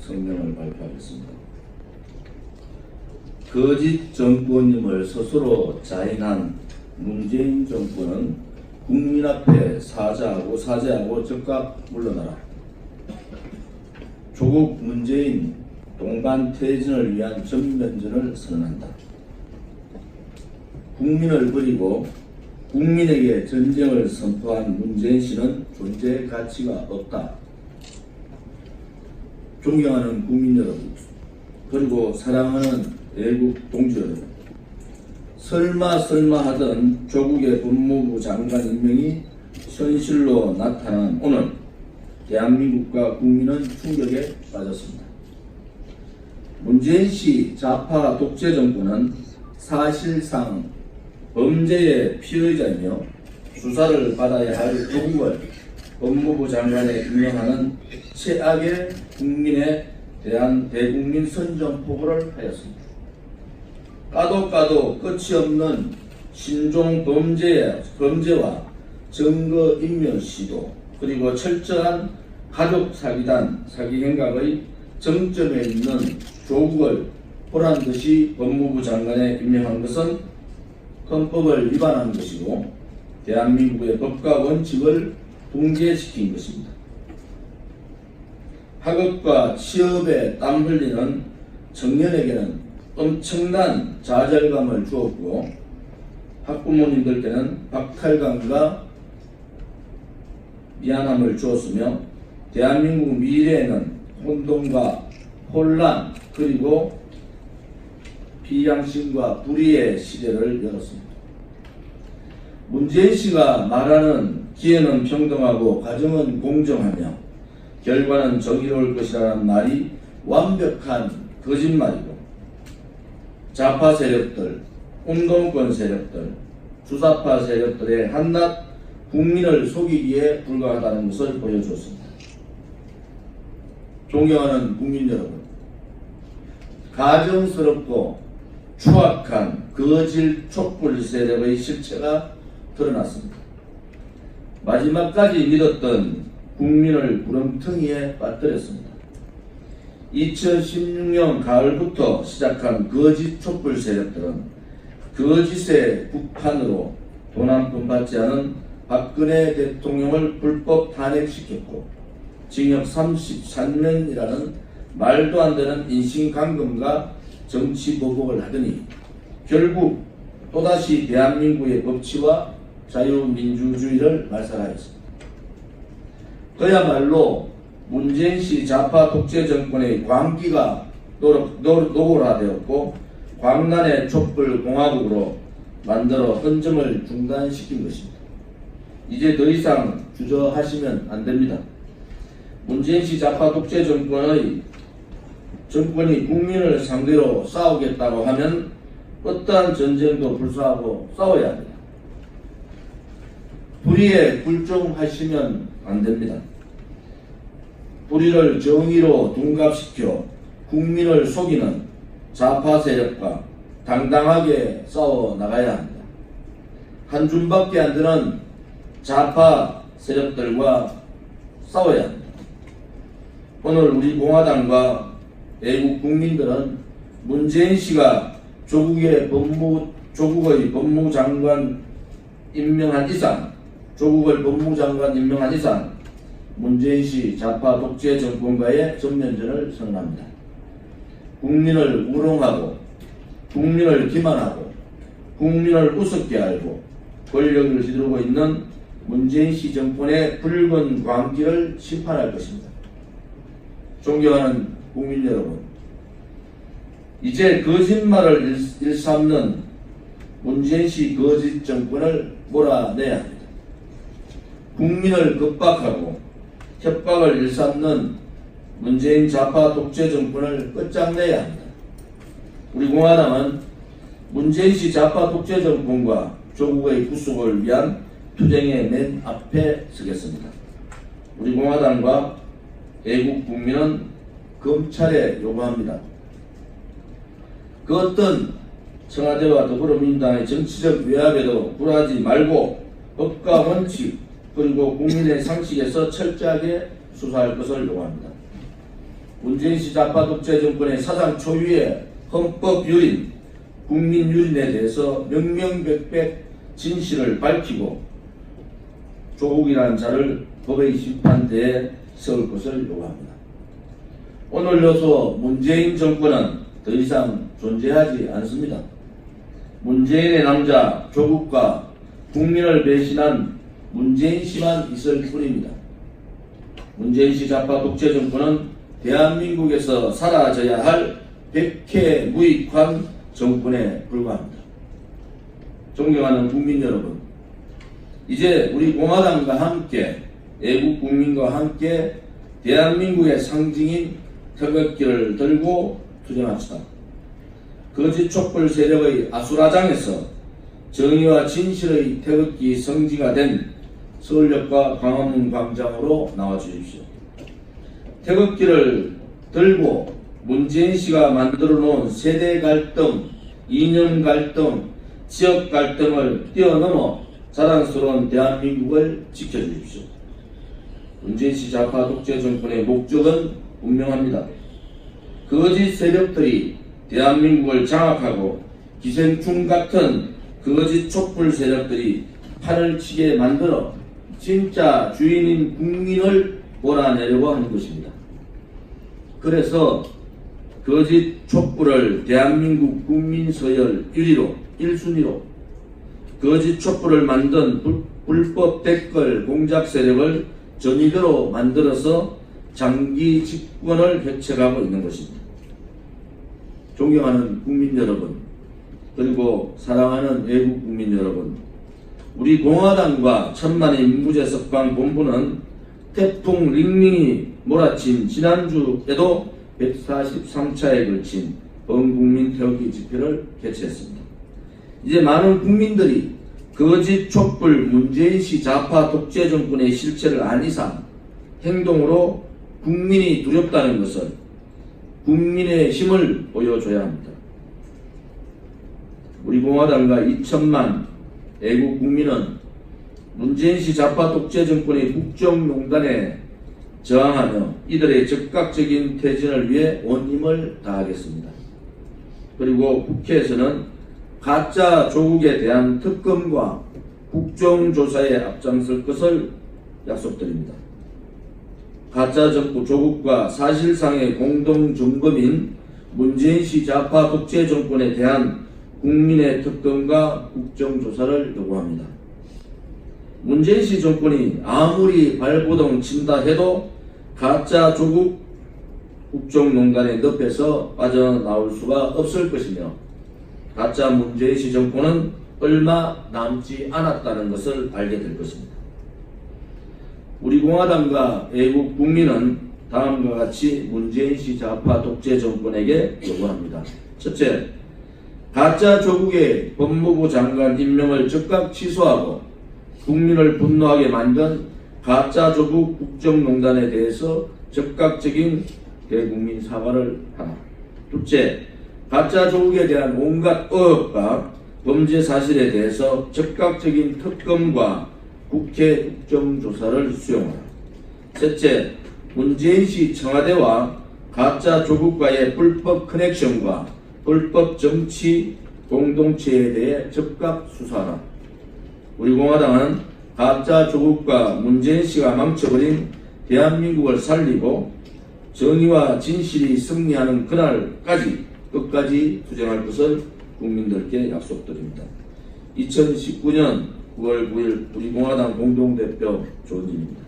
성명을 발표하겠습니다. 거짓 정권임을 스스로 자인한 문재인 정권은 국민 앞에 사죄하고 즉각 물러나라. 조국 문재인 동반 퇴진을 위한 전면전을 선언한다. 국민을 버리고 국민에게 전쟁을 선포한 문재인 씨는 존재의 가치가 없다. 존경하는 국민 여러분, 그리고 사랑하는 애국 동지 여러분, 설마 하던 조국의 법무부 장관 임명이 현실로 나타난 오늘 대한민국과 국민은 충격에 빠졌습니다. 문재인 씨 좌파 독재 정권은 사실상 범죄의 피의자이며 수사를 받아야 할 조국을 법무부 장관에 임명하는 최악의 국민에 대한 대국민 선전포고를 하였습니다. 까도 끝이 없는 신종 범죄와 증거인멸 시도, 그리고 철저한 가족 사기 행각의 정점에 있는 조국을 보란듯이 법무부 장관에 임명한 것은 헌법을 위반한 것이고 대한민국의 법과 원칙을 붕괴시킨 것입니다. 학업과 취업에 땀 흘리는 청년에게는 엄청난 좌절감을 주었고 학부모님들께는 박탈감과 미안함을 주었으며 대한민국 미래에는 혼돈과 혼란 그리고 비양심과 불의의 시대를 열었습니다. 문재인 씨가 말하는 기회는 평등하고 과정은 공정하며 결과는 정의로울 것이라는 말이 완벽한 거짓말이고 좌파 세력들, 운동권 세력들, 주사파 세력들의 한낱 국민을 속이기에 불과하다는 것을 보여주었습니다. 존경하는 국민 여러분, 가정스럽고 추악한 거짓 촛불 세력의 실체가 드러났습니다. 마지막까지 믿었던 국민을 구렁텅이에 빠뜨렸습니다. 2016년 가을부터 시작한 거짓 촛불 세력들은 거짓의 국판으로 돈 한 푼 받지 않은 박근혜 대통령을 불법 탄핵시켰고 징역 33년이라는 말도 안 되는 인신감금과 정치보복을 하더니 결국 또다시 대한민국의 법치와 자유민주주의를 말살하였습니다. 그야말로 문재인 씨 좌파 독재 정권의 광기가 노골화되었고 광란의 촛불 공화국으로 만들어 헌정을 중단시킨 것입니다. 이제 더 이상 주저하시면 안 됩니다. 문재인 씨 좌파 독재 정권이 국민을 상대로 싸우겠다고 하면 어떠한 전쟁도 불사하고 싸워야 합니다. 불의에 굴종하시면 안 됩니다. 불의를 정의로 둔갑시켜 국민을 속이는 좌파 세력과 당당하게 싸워 나가야 합니다. 한 줌밖에 안 되는 좌파 세력들과 싸워야 합니다. 오늘 우리 공화당과 애국 국민들은 문재인 씨가 조국의 법무장관 임명한 이상, 조국을 법무장관 임명한 이상 문재인 씨 좌파 독재 정권과의 전면전을 선언합니다. 국민을 우롱하고 국민을 기만하고 국민을 우습게 알고 권력을 휘두르고 있는 문재인 씨 정권의 붉은 광기를 심판할 것입니다. 존경하는 국민 여러분, 이제 거짓말을 일삼는 문재인 씨 거짓 정권을 몰아내야 합니다. 국민을 겁박하고 협박을 일삼는 문재인 좌파 독재 정권을 끝장내야 합니다. 우리 공화당은 문재인 씨 좌파 독재 정권과 조국의 구속을 위한 투쟁의 맨 앞에 서겠습니다. 우리 공화당과 애국 국민은 검찰에 요구합니다. 그 어떤 청와대와 더불어민주당의 정치적 외압에도 굴하지 말고 법과 원칙 그리고 국민의 상식에서 철저하게 수사할 것을 요구합니다. 문재인 씨 좌파 독재 정권의 사상 초유의 헌법 유린, 국민 유린에 대해서 명명백백 진실을 밝히고 조국이라는 자를 법의 심판대에 세울 것을 요구합니다. 오늘로서 문재인 정권은 더 이상 존재하지 않습니다. 문재인의 남자 조국과 국민을 배신한 문재인 씨만 있을 뿐입니다. 문재인 씨 좌파 독재 정권은 대한민국에서 사라져야 할 백해 무익한 정권에 불과합니다. 존경하는 국민 여러분, 이제 우리 공화당과 함께 애국 국민과 함께 대한민국의 상징인 태극기를 들고 투쟁합시다. 거짓 촛불 세력의 아수라장에서 정의와 진실의 태극기 성지가 된 서울역과 광화문 광장으로 나와주십시오. 태극기를 들고 문재인 씨가 만들어 놓은 세대 갈등, 이념 갈등, 지역 갈등을 뛰어넘어 자랑스러운 대한민국을 지켜주십시오. 문재인 씨 좌파 독재 정권의 목적은 분명합니다. 거짓 세력들이 대한민국을 장악하고 기생충 같은 거짓 촛불 세력들이 판을 치게 만들어 진짜 주인인 국민을 몰아내려고 하는 것입니다. 그래서 거짓 촛불을 대한민국 국민 서열 1순위로 거짓 촛불을 만든 불법 댓글 공작 세력을 전위대로 만들어서 장기 집권을 획책하고 있는 것입니다. 존경하는 국민 여러분, 그리고 사랑하는 애국 국민 여러분, 우리 공화당과 천만의 무죄석방 본부는 태풍 링링이 몰아친 지난주에도 143차에 걸친 범국민 태극기 집회를 개최했습니다. 이제 많은 국민들이 거짓 촛불 문재인 씨 좌파 독재 정권의 실체를 안 이상 행동으로 국민이 두렵다는 것을 국민의 힘을 보여줘야 합니다. 우리 공화당과 2천만 애국 국민은 문재인 씨 좌파 독재 정권의 국정농단에 저항하며 이들의 즉각적인 퇴진을 위해 온 힘을 다하겠습니다. 그리고 국회에서는 가짜 조국에 대한 특검과 국정조사에 앞장설 것을 약속드립니다. 가짜 조국과 사실상의 공동점검인 문재인 씨 좌파 독재 정권에 대한 국민의 특검과 국정조사를 요구합니다. 문재인 씨 정권이 아무리 발버둥 친다 해도 가짜 조국 국정농단의 늪에서 빠져나올 수가 없을 것이며 가짜 문재인 씨 정권은 얼마 남지 않았다는 것을 알게 될 것입니다. 우리 공화당과 애국 국민은 다음과 같이 문재인 씨 좌파 독재 정권에게 요구합니다. 첫째, 가짜 조국의 법무부 장관 임명을 즉각 취소하고 국민을 분노하게 만든 가짜 조국 국정농단에 대해서 즉각적인 대국민 사과를 하라. 둘째, 가짜 조국에 대한 온갖 의혹과 범죄 사실에 대해서 즉각적인 특검과 국회 국정조사를 수용하라. 셋째, 문재인 씨 청와대와 가짜 조국과의 불법 커넥션과 불법 정치 공동체에 대해 즉각 수사하라. 우리 공화당은 가짜 조국과 문재인 씨가 망쳐버린 대한민국을 살리고 정의와 진실이 승리하는 그날까지 끝까지 투쟁할 것을 국민들께 약속드립니다. 2019년 9월 9일 우리 공화당 공동대표 조은진입니다.